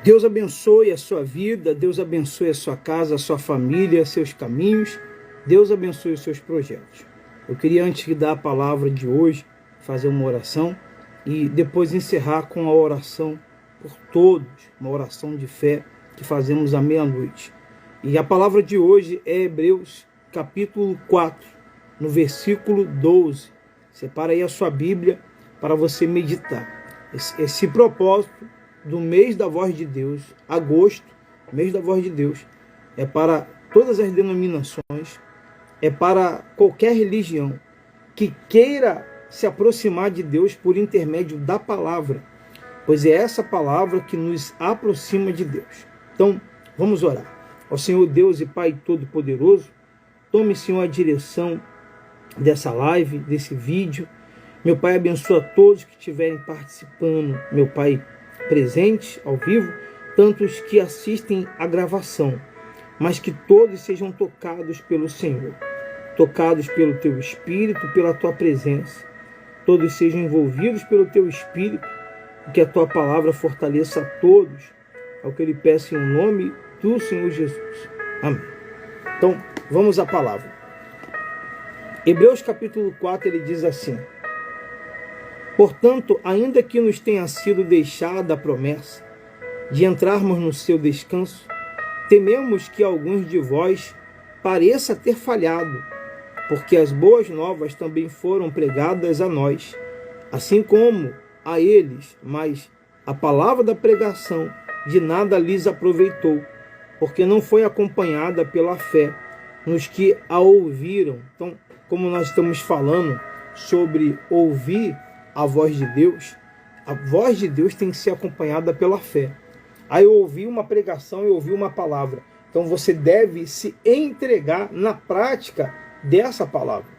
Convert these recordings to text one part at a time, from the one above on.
Deus abençoe a sua vida, Deus abençoe a sua casa, a sua família, seus caminhos, Deus abençoe os seus projetos. Eu queria, antes de dar a palavra de hoje, fazer uma oração e depois encerrar com a oração por todos, uma oração de fé que fazemos à meia-noite. E a palavra de hoje é Hebreus capítulo 4, no versículo 12. Separa aí a sua Bíblia para você meditar. Esse propósito do mês da voz de Deus, agosto, mês da voz de Deus, é para todas as denominações, é para qualquer religião que queira se aproximar de Deus por intermédio da palavra, pois é essa palavra que nos aproxima de Deus. Então, vamos orar. Ó Senhor Deus e Pai Todo-Poderoso, tome, Senhor, a direção dessa live, desse vídeo. Meu Pai, abençoa todos que estiverem participando, meu Pai, presentes ao vivo, tantos que assistem a gravação, mas que todos sejam tocados pelo Senhor, tocados pelo Teu Espírito, pela Tua presença, todos sejam envolvidos pelo Teu Espírito, e que a Tua palavra fortaleça a todos, é o que eu lhe peço em nome do Senhor Jesus. Amém. Então, vamos à palavra. Hebreus capítulo 4, ele diz assim: portanto, ainda que nos tenha sido deixada a promessa de entrarmos no seu descanso, tememos que alguns de vós pareça ter falhado, porque as boas novas também foram pregadas a nós, assim como a eles, mas a palavra da pregação de nada lhes aproveitou, porque não foi acompanhada pela fé nos que a ouviram. Então, como nós estamos falando sobre ouvir a voz de Deus tem que ser acompanhada pela fé. Aí eu ouvi uma pregação, eu ouvi uma palavra. Então você deve se entregar na prática dessa palavra,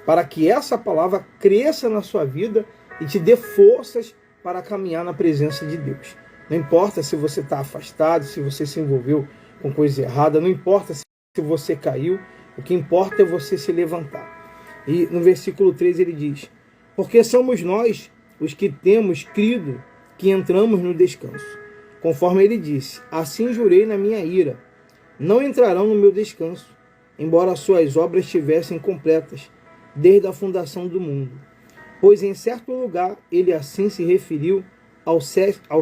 para que essa palavra cresça na sua vida e te dê forças para caminhar na presença de Deus. Não importa se você está afastado, se você se envolveu com coisa errada, não importa se você caiu, o que importa é você se levantar. E no versículo 3 ele diz: porque somos nós os que temos crido que entramos no descanso. Conforme ele disse: assim jurei na minha ira, não entrarão no meu descanso, embora suas obras estivessem completas, desde a fundação do mundo. Pois em certo lugar ele assim se referiu ao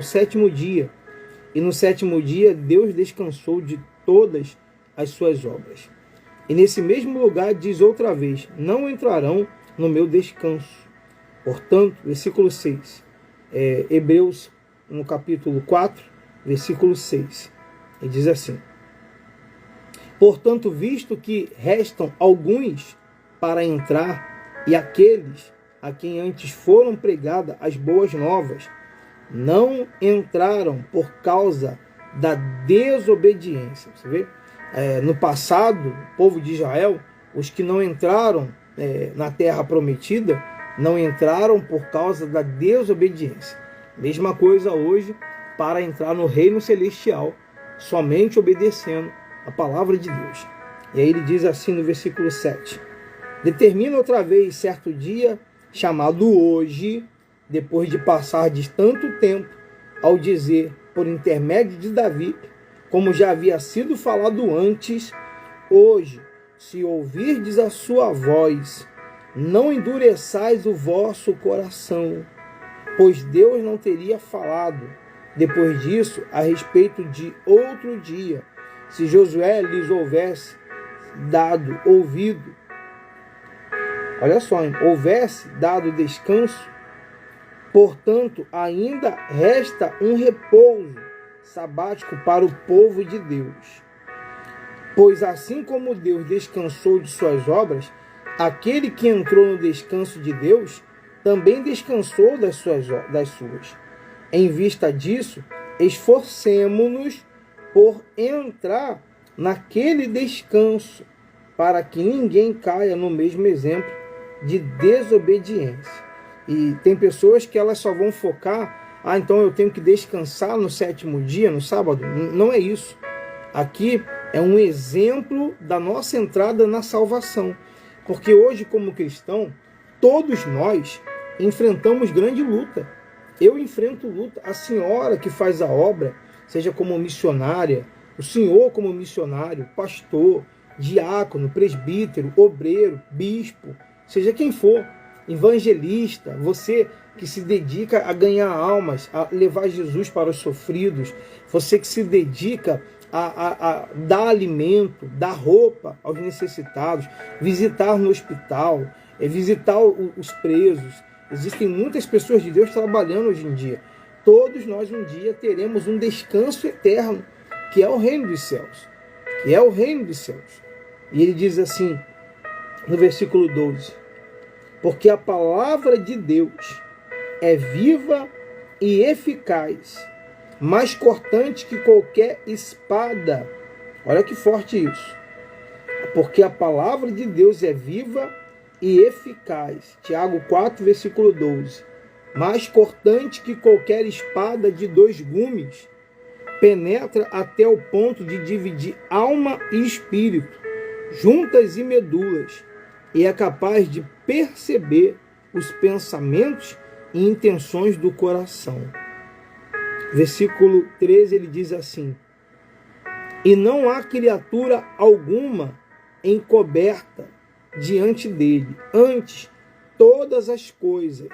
sétimo dia, e no sétimo dia Deus descansou de todas as suas obras. E nesse mesmo lugar diz outra vez: não entrarão no meu descanso. Portanto, versículo 6, Hebreus, no capítulo 4, versículo 6, ele diz assim: portanto, visto que restam alguns para entrar, e aqueles a quem antes foram pregadas as boas novas, não entraram por causa da desobediência. Você vê? No passado, o povo de Israel, os que não entraram na terra prometida, não entraram por causa da desobediência. Mesma coisa hoje, para entrar no reino celestial, somente obedecendo a palavra de Deus. E aí ele diz assim no versículo 7: determina outra vez certo dia, chamado hoje, depois de passar de tanto tempo, ao dizer, por intermédio de Davi, como já havia sido falado antes, hoje, se ouvirdes a sua voz, não endureçais o vosso coração, pois Deus não teria falado, depois disso, a respeito de outro dia, se Josué lhes houvesse dado ouvido, olha só, hein? Houvesse dado descanso, portanto, ainda resta um repouso sabático para o povo de Deus. Pois assim como Deus descansou de suas obras, aquele que entrou no descanso de Deus também descansou das suas. Em vista disso, esforcemo-nos por entrar naquele descanso, para que ninguém caia no mesmo exemplo de desobediência. E tem pessoas que elas só vão focar: então eu tenho que descansar no sétimo dia, no sábado. Não é isso. Aqui é um exemplo da nossa entrada na salvação. Porque hoje, como cristão, todos nós enfrentamos grande luta. Eu enfrento luta. A senhora que faz a obra, seja como missionária, o senhor como missionário, pastor, diácono, presbítero, obreiro, bispo, seja quem for, evangelista, você que se dedica a ganhar almas, a levar Jesus para os sofridos, você que se dedica a dar alimento, dar roupa aos necessitados, visitar no hospital, visitar os presos. Existem muitas pessoas de Deus trabalhando hoje em dia. Todos nós um dia teremos um descanso eterno, que é o reino dos céus. Que é o reino dos céus. E ele diz assim, no versículo 12, porque a palavra de Deus é viva e eficaz, mais cortante que qualquer espada. Olha que forte isso. Porque a palavra de Deus é viva e eficaz. Tiago 4, versículo 12. Mais cortante que qualquer espada de 2 gumes, penetra até o ponto de dividir alma e espírito, juntas e medulas, e é capaz de perceber os pensamentos e intenções do coração. Versículo 13, ele diz assim, e não há criatura alguma encoberta diante dele, antes todas as coisas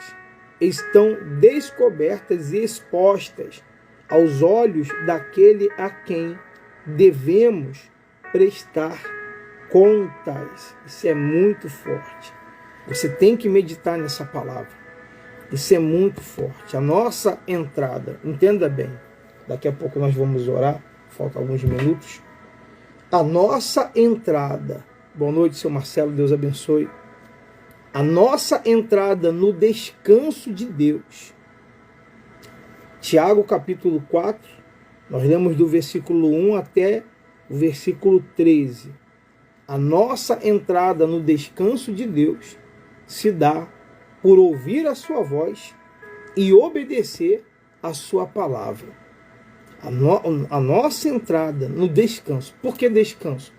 estão descobertas e expostas aos olhos daquele a quem devemos prestar contas. Isso é muito forte. Você tem que meditar nessa palavra. Isso é muito forte. A nossa entrada, entenda bem, daqui a pouco nós vamos orar, faltam alguns minutos. A nossa entrada, boa noite, seu Marcelo, Deus abençoe. A nossa entrada no descanso de Deus. Tiago capítulo 4, nós lemos do versículo 1 até o versículo 13. A nossa entrada no descanso de Deus se dá por ouvir a sua voz e obedecer a sua palavra. A nossa entrada no descanso. Por que descanso?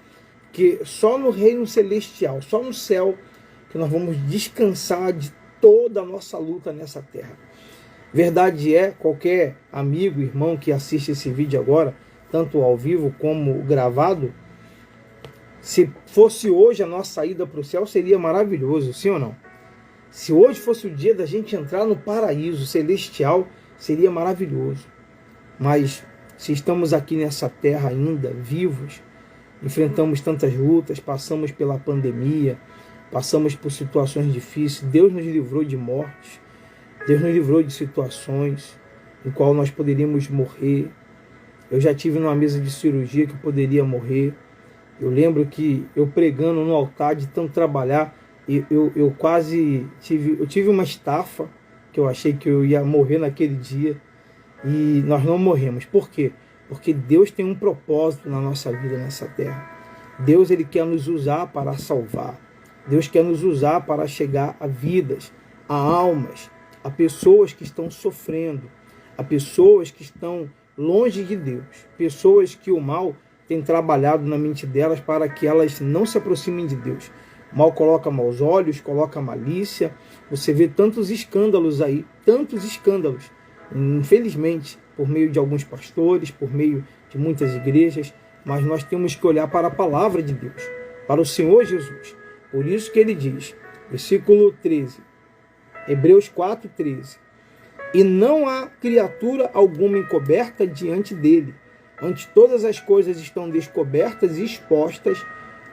Porque só no reino celestial, só no céu, que nós vamos descansar de toda a nossa luta nessa terra. Verdade é, qualquer amigo, irmão que assiste esse vídeo agora, tanto ao vivo como gravado, se fosse hoje a nossa saída para o céu, seria maravilhoso, sim ou não? Se hoje fosse o dia da gente entrar no paraíso celestial, seria maravilhoso. Mas se estamos aqui nessa terra ainda, vivos, enfrentamos tantas lutas, passamos pela pandemia, passamos por situações difíceis, Deus nos livrou de mortes, Deus nos livrou de situações em qual nós poderíamos morrer. Eu já tive numa mesa de cirurgia que eu poderia morrer. Eu lembro que eu pregando no altar, de tanto trabalhar, eu quase tive uma estafa, que eu achei que eu ia morrer naquele dia, e nós não morremos. Por quê? Porque Deus tem um propósito na nossa vida nessa terra. Deus, ele quer nos usar para salvar. Deus quer nos usar para chegar a vidas, a almas, a pessoas que estão sofrendo, a pessoas que estão longe de Deus, pessoas que o mal tem trabalhado na mente delas para que elas não se aproximem de Deus. O mal coloca maus olhos, coloca malícia. Você vê tantos escândalos aí, tantos escândalos, infelizmente, por meio de alguns pastores, por meio de muitas igrejas, mas nós temos que olhar para a palavra de Deus, para o Senhor Jesus. Por isso que ele diz, versículo 13, Hebreus 4, 13, e não há criatura alguma encoberta diante dele, antes todas as coisas estão descobertas e expostas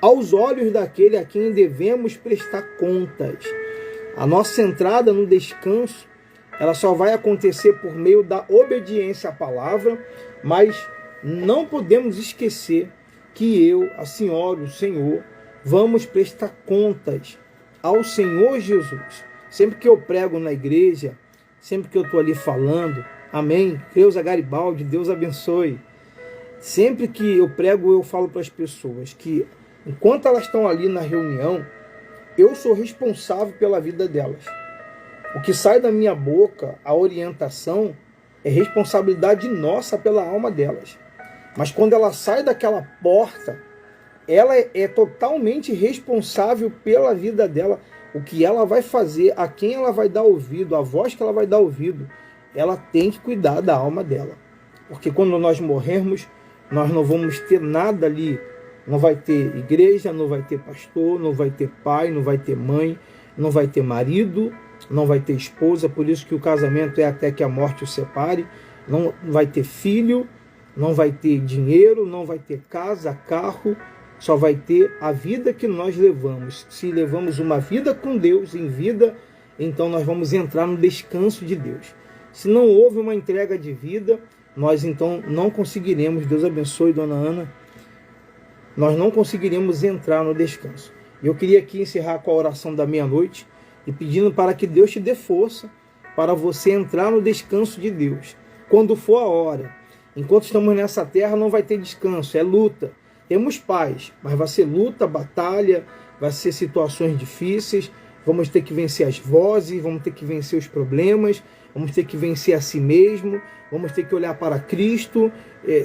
aos olhos daquele a quem devemos prestar contas. A nossa entrada no descanso, ela só vai acontecer por meio da obediência à palavra, mas não podemos esquecer que eu, a senhora, o Senhor, vamos prestar contas ao Senhor Jesus. Sempre que eu prego na igreja, sempre que eu estou ali falando, amém, Creuza Garibaldi, Deus abençoe. Sempre que eu prego, eu falo para as pessoas que, enquanto elas estão ali na reunião, eu sou responsável pela vida delas. O que sai da minha boca, a orientação, é responsabilidade nossa pela alma delas. Mas quando ela sai daquela porta, ela é totalmente responsável pela vida dela. O que ela vai fazer, a quem ela vai dar ouvido, a voz que ela vai dar ouvido, ela tem que cuidar da alma dela. porque quando nós morrermos, nós não vamos ter nada ali. Não vai ter igreja, não vai ter pastor, não vai ter pai, não vai ter mãe, não vai ter marido, não vai ter esposa. Por isso que o casamento é até que a morte o separe. Não vai ter filho, não vai ter dinheiro, não vai ter casa, carro. Só vai ter a vida que nós levamos. Se levamos uma vida com Deus em vida, então nós vamos entrar no descanso de Deus. Se não houve uma entrega de vida, nós então não conseguiremos, Deus abençoe, dona Ana, nós não conseguiremos entrar no descanso. Eu queria aqui encerrar com a oração da meia-noite e pedindo para que Deus te dê força para você entrar no descanso de Deus. Quando for a hora. Enquanto estamos nessa terra não vai ter descanso, é luta. Temos paz, mas vai ser luta, batalha, vai ser situações difíceis, vamos ter que vencer as vozes, vamos ter que vencer os problemas, vamos ter que vencer a si mesmo, vamos ter que olhar para Cristo,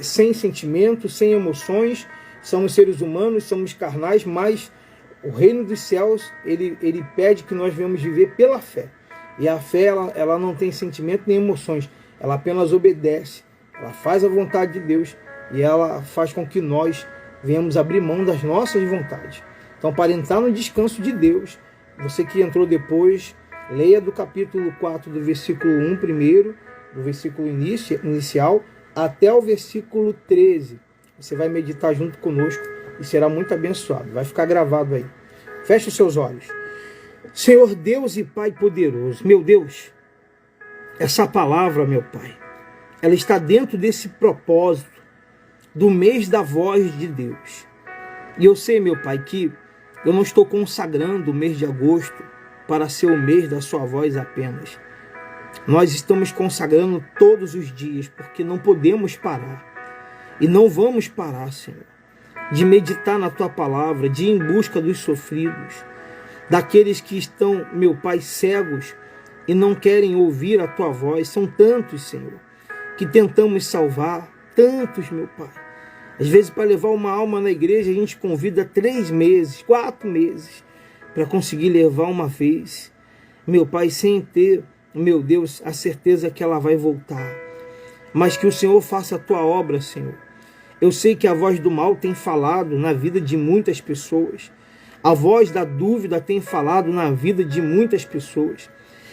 sem sentimentos, sem emoções. Somos seres humanos, somos carnais, mas o reino dos céus, ele pede que nós venhamos viver pela fé. E a fé, ela não tem sentimento nem emoções, ela apenas obedece, ela faz a vontade de Deus e ela faz com que nós venhamos abrir mão das nossas vontades. Então, para entrar no descanso de Deus, você que entrou depois, leia do capítulo 4, do versículo 1 primeiro, do versículo inicial, até o versículo 13. Você vai meditar junto conosco e será muito abençoado. Vai ficar gravado aí. Feche os seus olhos. Senhor Deus e Pai poderoso, meu Deus, essa palavra, meu Pai, ela está dentro desse propósito do mês da voz de Deus. E eu sei, meu Pai, que eu não estou consagrando o mês de agosto para ser o mês da sua voz apenas. Nós estamos consagrando todos os dias, porque não podemos parar. E não vamos parar, Senhor, de meditar na Tua palavra, de ir em busca dos sofridos, daqueles que estão, meu Pai, cegos e não querem ouvir a Tua voz. São tantos, Senhor, que tentamos salvar, tantos, meu Pai. Às vezes, para levar uma alma na igreja, a gente convida 3 meses, 4 meses, para conseguir levar uma vez. Meu Pai, sem ter, meu Deus, a certeza que ela vai voltar. Mas que o Senhor faça a Tua obra, Senhor. Eu sei que a voz do mal tem falado na vida de muitas pessoas. A voz da dúvida tem falado na vida de muitas pessoas.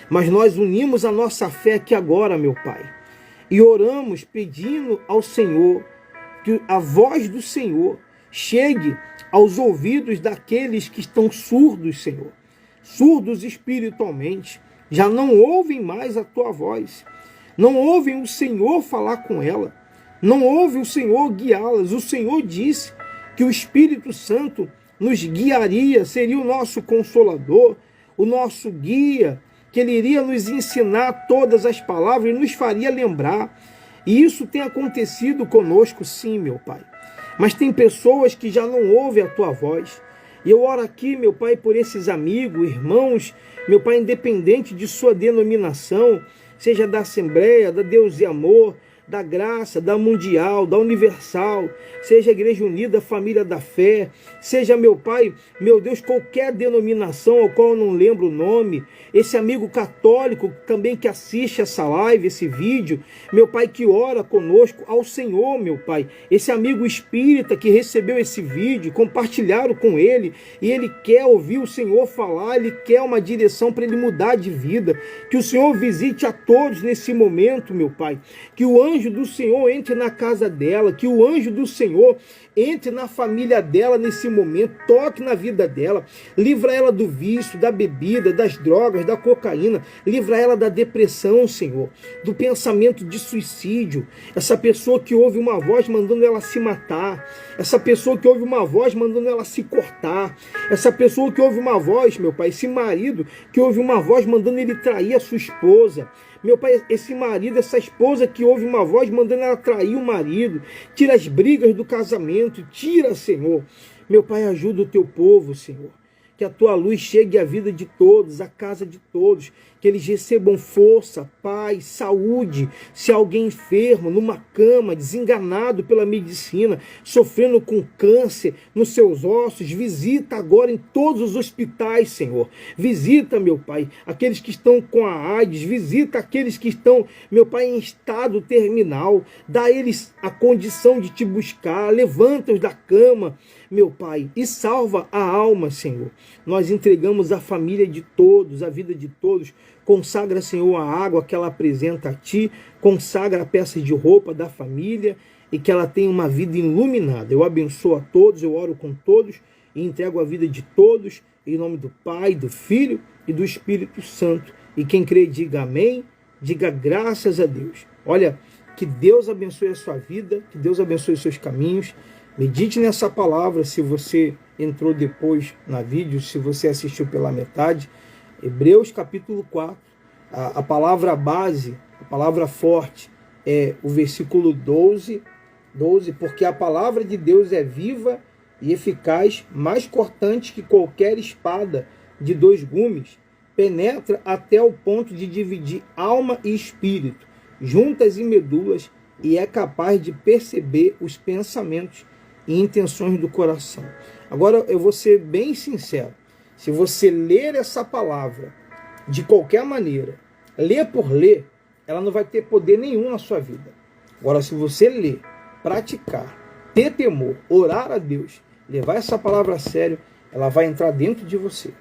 Mas nós unimos a nossa fé aqui agora, meu Pai. E oramos pedindo ao Senhor que a voz do Senhor chegue aos ouvidos daqueles que estão surdos, Senhor. Surdos espiritualmente. Já não ouvem mais a Tua voz. Não ouvem o Senhor falar com ela. Não ouvem o Senhor guiá-las. O Senhor disse que o Espírito Santo nos guiaria, seria o nosso consolador, o nosso guia, que Ele iria nos ensinar todas as palavras e nos faria lembrar. E isso tem acontecido conosco, sim, meu Pai. Mas tem pessoas que já não ouvem a Tua voz. E eu oro aqui, meu Pai, por esses amigos, irmãos, meu Pai, independente de sua denominação, seja da Assembleia, da Deus e Amor, da Graça, da Mundial, da Universal, seja a Igreja Unida, Família da Fé, seja, meu Pai, meu Deus, qualquer denominação ao qual eu não lembro o nome, esse amigo católico também que assiste essa live, esse vídeo, meu Pai, que ora conosco, ao Senhor, meu Pai, esse amigo espírita que recebeu esse vídeo, compartilharam com ele, e ele quer ouvir o Senhor falar, ele quer uma direção para ele mudar de vida, que o Senhor visite a todos nesse momento, meu Pai, que o anjo do Senhor entre na casa dela, que o anjo do Senhor entre na família dela nesse momento, toque na vida dela, livra ela do vício, da bebida, das drogas, da cocaína, livra ela da depressão, Senhor, do pensamento de suicídio, essa pessoa que ouve uma voz mandando ela se matar, essa pessoa que ouve uma voz mandando ela se cortar, essa pessoa que ouve uma voz, meu Pai, esse marido que ouve uma voz mandando ele trair a sua esposa, meu Pai, esse marido, essa esposa que ouve uma voz mandando ela trair o marido, tira as brigas do casamento, tira, Senhor. Meu Pai, ajuda o Teu povo, Senhor. Que a Tua luz chegue à vida de todos, à casa de todos. que eles recebam força, paz, saúde. Se alguém enfermo, numa cama, desenganado pela medicina, sofrendo com câncer nos seus ossos, visita agora em todos os hospitais, Senhor. Visita, meu Pai, aqueles que estão com a AIDS, visita aqueles que estão, meu Pai, em estado terminal. Dá a eles a condição de te buscar, levanta-os da cama, meu Pai, e salva a alma, Senhor. Nós entregamos a família de todos, a vida de todos. Consagra, Senhor, a água que ela apresenta a Ti, consagra a peça de roupa da família e que ela tenha uma vida iluminada. Eu abençoo a todos, eu oro com todos e entrego a vida de todos em nome do Pai, do Filho e do Espírito Santo. E quem crê, diga amém, diga graças a Deus. Olha, que Deus abençoe a sua vida, que Deus abençoe os seus caminhos. Medite nessa palavra, se você entrou depois na vídeo, se você assistiu pela metade. Hebreus capítulo 4, a palavra base, a palavra forte é o versículo 12, porque a palavra de Deus é viva e eficaz, mais cortante que qualquer espada de 2 gumes, penetra até o ponto de dividir alma e espírito, juntas e medulas, e é capaz de perceber os pensamentos e intenções do coração. Agora eu vou ser bem sincero. Se você ler essa palavra de qualquer maneira, ler por ler, ela não vai ter poder nenhum na sua vida. Agora, se você ler, praticar, ter temor, orar a Deus, levar essa palavra a sério, ela vai entrar dentro de você.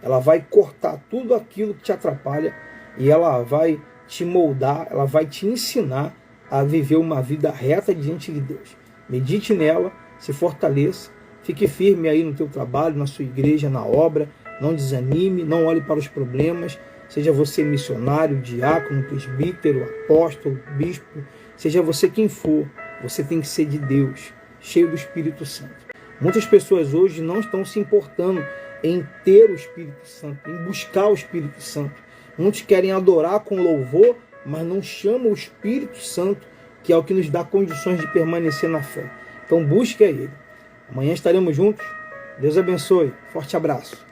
Ela vai cortar tudo aquilo que te atrapalha e ela vai te moldar, ela vai te ensinar a viver uma vida reta diante de Deus. Medite nela, se fortaleça, fique firme aí no teu trabalho, na sua igreja, na obra, não desanime, não olhe para os problemas, seja você missionário, diácono, presbítero, apóstolo, bispo, seja você quem for, você tem que ser de Deus, cheio do Espírito Santo. Muitas pessoas hoje não estão se importando em ter o Espírito Santo, em buscar o Espírito Santo. Muitos querem adorar com louvor, mas não chamam o Espírito Santo, que é o que nos dá condições de permanecer na fé. Então busque a Ele. Amanhã estaremos juntos. Deus abençoe. Forte abraço.